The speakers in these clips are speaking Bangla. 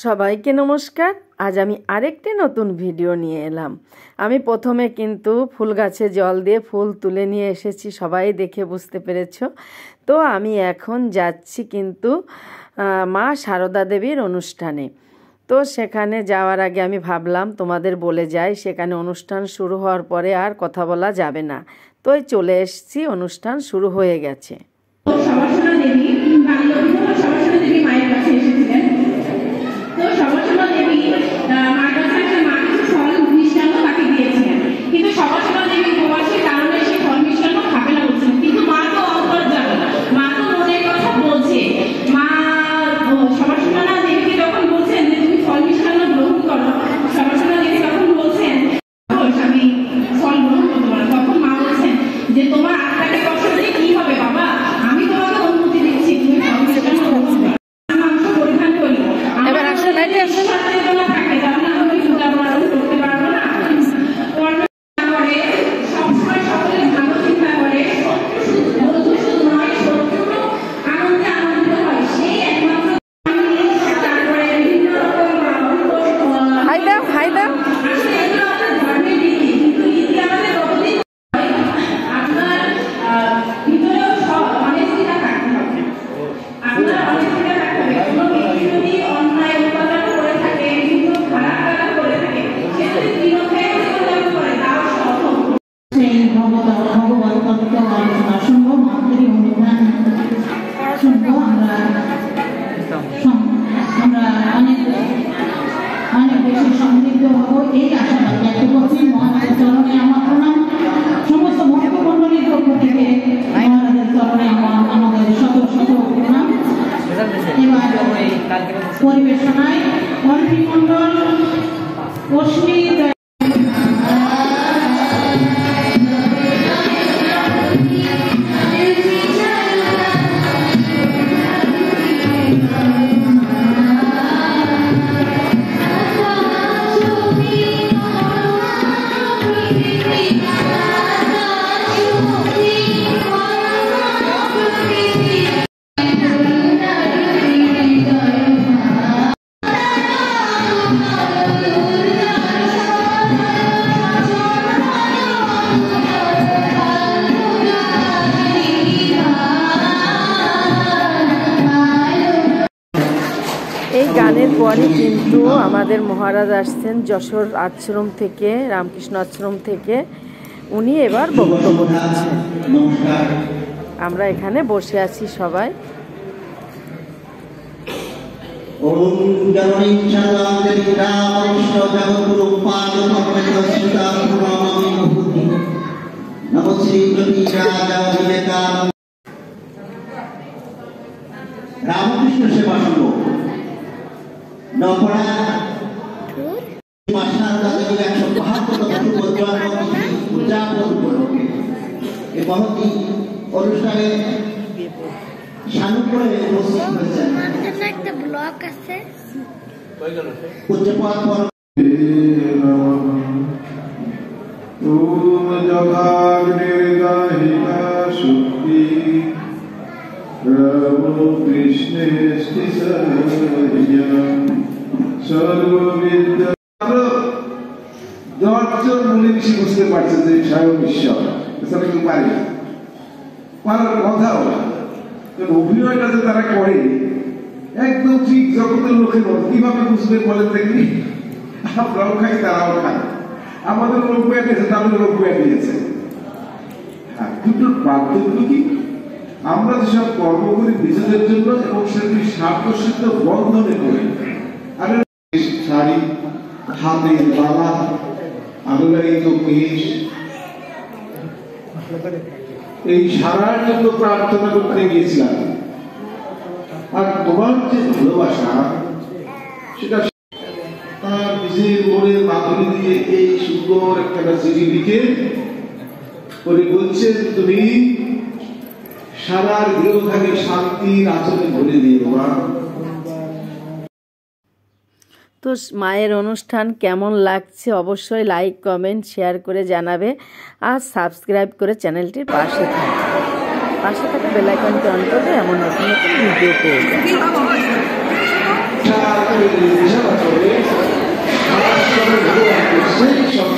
সবাইকে নমস্কার। আজ আমি আরেকটি নতুন ভিডিও নিয়ে এলাম। আমি প্রথমে কিন্তু ফুল গাছে জল দিয়ে ফুল তুলে নিয়ে এসেছি, সবাই দেখে বুঝতে পেরেছো। তো আমি এখন যাচ্ছি কিন্তু মা সারদা দেবীর অনুষ্ঠানে। তো সেখানে যাওয়ার আগে আমি ভাবলাম তোমাদের বলে যাই, সেখানে অনুষ্ঠান শুরু হওয়ার পরে আর কথা বলা যাবে না। তো চলে এসেছি, অনুষ্ঠান শুরু হয়ে গেছে। পরিবেশনায় মন্ত্রিমণ্ডল এই গানের পরে কিন্তু আমাদের মহারাজ আসছেন যশোর আশ্রম থেকে, রামকৃষ্ণ আশ্রম থেকে। উনি এবার বক্তব্য দিচ্ছেন। আমরা এখানে বসে আছি সবাই। রামকৃষ্ণ সেবা সংঘ নপড়া অনুষ্ঠানে সানুপুরে উপস্থিত হয়েছেন একটা ব্লক আছে বুঝতে পারছে যে স্বয়ং ঈশ্বর কেউ পারে পারার কথাও না। অভিনয়টা যে তারা করে একদম ঠিক জগতের লোকের মতো। কিভাবে বুঝবে বলে দেখি, আমরাও খাই তারাও খাই, আমাদের লোক দিয়েছে তাদের লোক দিয়েছে। দুটোর পার্থক্য কি? আমরা যেসব কর্ম করি নিজেদের জন্য এবং সেটি স্বার্থসিদ্ধ বন্ধনে করি। আমি শাড়ি, হাতের বালা, আনুষ্ঠানিক কেশ, এই সারার জন্য প্রার্থনা করতে গিয়েছিলাম। আর তোমার যে ভালোবাসা, সেটা তার নিজের মনের মাধুরী দিয়ে এই সুন্দর একটা চিঠি লিখে করে বলছেন, তুমি সারার গৃহটাকে শান্তির আচরণে ভরে দিও মা। তো মায়ের অনুষ্ঠান কেমন লাগছে অবশ্যই লাইক, কমেন্ট, শেয়ার করে জানাবে। আর সাবস্ক্রাইব করে চ্যানেলটির পাশে থাকা বেল আইকনটি অন করবে, এমন নতুন নতুন ভিডিও পেয়ে যাবে।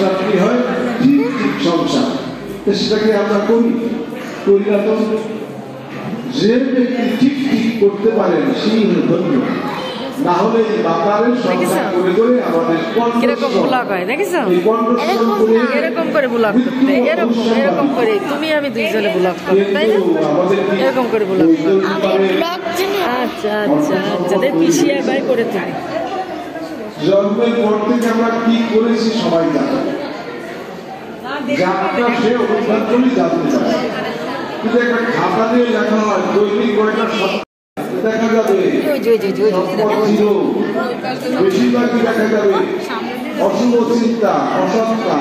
সংসার কি হয়, ঠিক ঠিক সংসার। সেটাকে আমরা করি না তো। যে ব্যক্তি ঠিক ঠিক করতে পারেন সেই হলো ধন্য, না হলে বাতারের সংসার করে করে আমাদের কিরকম ব্লগ হয় দেখেছো, এরকম করে ব্লগ করতে, এরকম এরকম করে তুমি আমি দুইজনে ব্লগ করবো, তাই না? এরকম করে ব্লগ করবো। আচ্ছা আচ্ছা আচ্ছা, পিছিয়ে বাই করে থাকি। জন্মের পর থেকে আমরা কি করেছি সবাই জানে, যাত্রা সে অনুষ্ঠান করি জানতে চায়। কিন্তু একটা খাতা দিয়ে লেখা হয় দৈনিক কয়টা দেখা যাবে, বেশিরভাগই দেখা যাবে অশুভ চিন্তা, অসৎতা।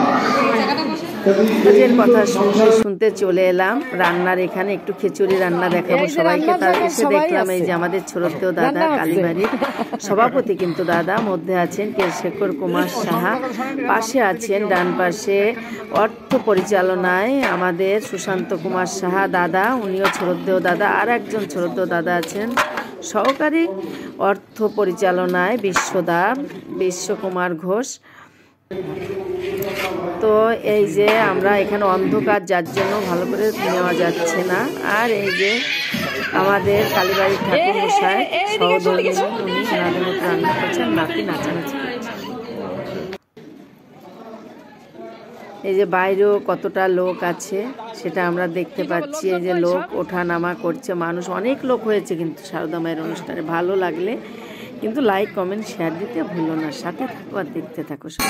কাজের কথা শুনতে শুনতে চলে এলাম রান্নার এখানে, একটু খিচুড়ি রান্না দেখাবো সবাইকে। তার এসে দেখলাম এই যে আমাদের ছোটদেও দাদা কালীবাড়ির সভাপতি, কিন্তু দাদা মধ্যে আছেন শেখর কুমার সাহা, পাশে আছেন ডান পাশে অর্থ পরিচালনায় আমাদের সুশান্ত কুমার সাহা দাদা, উনিও ছোটদেও দাদা। আর একজন ছোটদেও দাদা আছেন সহকারী অর্থ পরিচালনায় বিশ্বকুমার ঘোষ। তো এই যে আমরা এখানে অন্ধকার যার জন্য ভালো করে নেওয়া যাচ্ছে না। আর এই যে আমাদের কালীবাড়ির ঠাকুর মশাই সহধর্মিনী, উনি ওনাদের মতো রান্না করছেন, নাতি নাচানাচি করছেন। এই যে বাইরেও কতটা লোক আছে সেটা আমরা দেখতে পাচ্ছি। এই যে লোক ওঠা নামা করছে, মানুষ অনেক লোক হয়েছে কিন্তু সারদা মায়ের অনুষ্ঠানে। ভালো লাগলে কিন্তু লাইক কমেন্ট শেয়ার দিতে ভুলো না, সাথে থাকো আর দেখতে থাকো সব।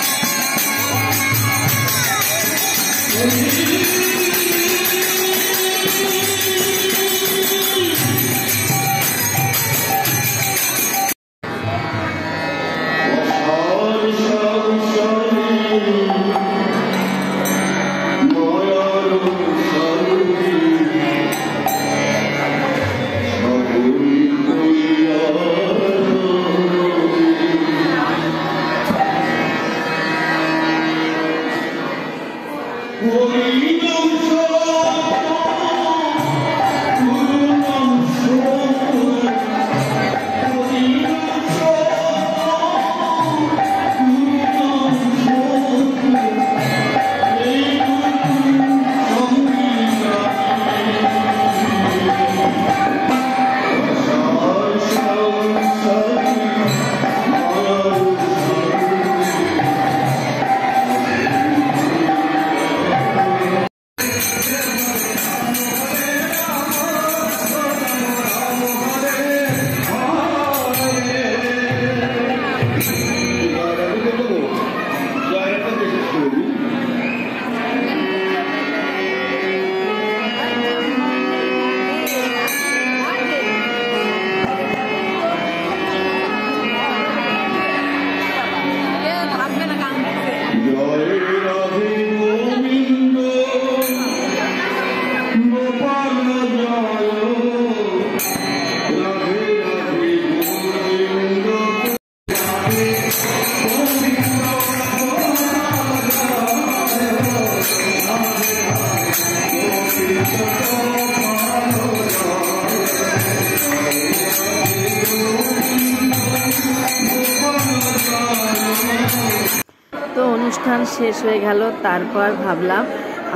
তো অনুষ্ঠান শেষ হয়ে গেল। তারপর ভাবলাম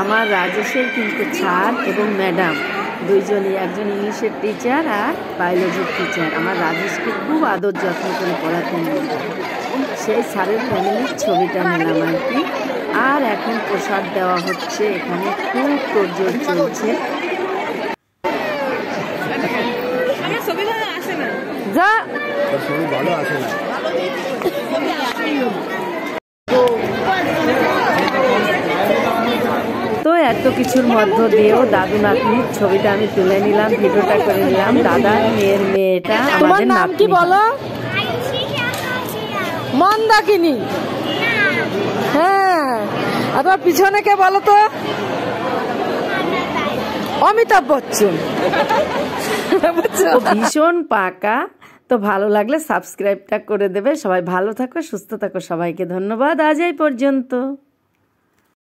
আমার রাজেশের কিন্তু স্যার এবং ম্যাডাম দুইজনই, একজন ইংলিশের টিচার আর বায়োলজির টিচার, আমার রাজেশকে খুব আদর যত্ন করে পড়াতেন। সেই স্যারের ফ্যামিলির ছবিটা নিলাম আর কি। আর এখন প্রসাদ দেওয়া হচ্ছে, এখানে খুব তোড়জোড় চলছে। যা ভালো আসে না। তো এত কিছুর মধ্য দিয়েও দাদু নাতনির ছবিটা আমি তুলে নিলাম, ভিডিওটা করে নিলাম। দাদার মেয়ের মেয়েটা আমাদের নাম কি বলো? মন্দাকিনী। হ্যাঁ, আর তোমার পিছনে কে বলো তো? অমিতাভ বচ্চন। ভীষণ পাকা। তো ভালো লাগলে সাবস্ক্রাইবটা করে দেবে। সবাই ভালো থাকো, সুস্থ থাকো, সবাইকে ধন্যবাদ। আজ এই পর্যন্ত।